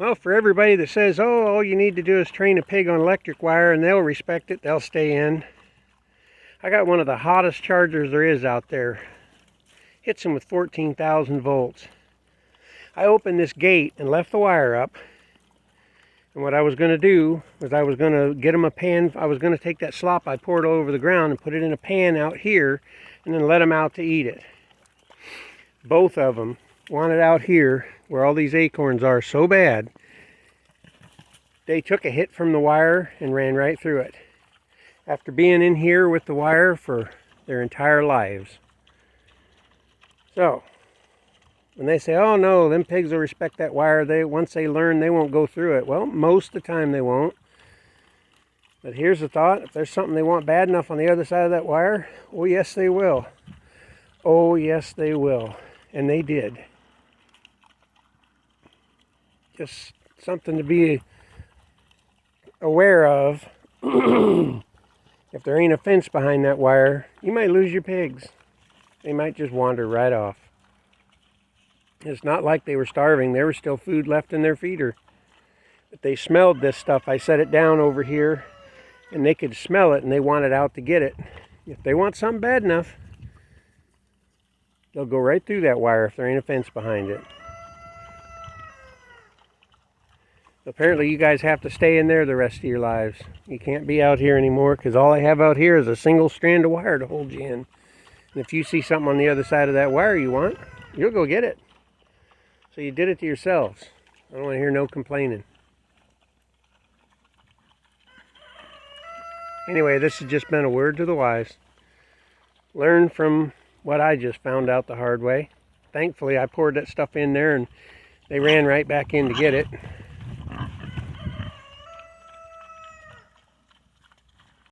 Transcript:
Well, for everybody that says, oh, all you need to do is train a pig on electric wire and they'll respect it, they'll stay in. I got one of the hottest chargers there is out there. Hits them with 14,000 volts. I opened this gate and left the wire up. And what I was going to do was I was going to get them a pan. I was going to take that slop I poured all over the ground and put it in a pan out here and then let them out to eat it. Both of them wanted out here where all these acorns are so bad. They took a hit from the wire and ran right through it. After being in here with the wire for their entire lives. So, when they say, oh no, them pigs will respect that wire, once they learn they won't go through it. Well, most of the time they won't. But here's the thought, if there's something they want bad enough on the other side of that wire, oh yes they will. Oh yes they will. And they did. Just something to be aware of. If there ain't a fence behind that wire, you might lose your pigs. They might just wander right off. It's not like they were starving. There was still food left in their feeder. But they smelled this stuff. I set it down over here, and they could smell it, and they wanted out to get it. If they want something bad enough, they'll go right through that wire if there ain't a fence behind it. Apparently you guys have to stay in there the rest of your lives. You can't be out here anymore because all I have out here is a single strand of wire to hold you in. And if you see something on the other side of that wire you want, you'll go get it. So you did it to yourselves. I don't want to hear no complaining. Anyway, this has just been a word to the wise. Learn from what I just found out the hard way. Thankfully I poured that stuff in there and they ran right back in to get it.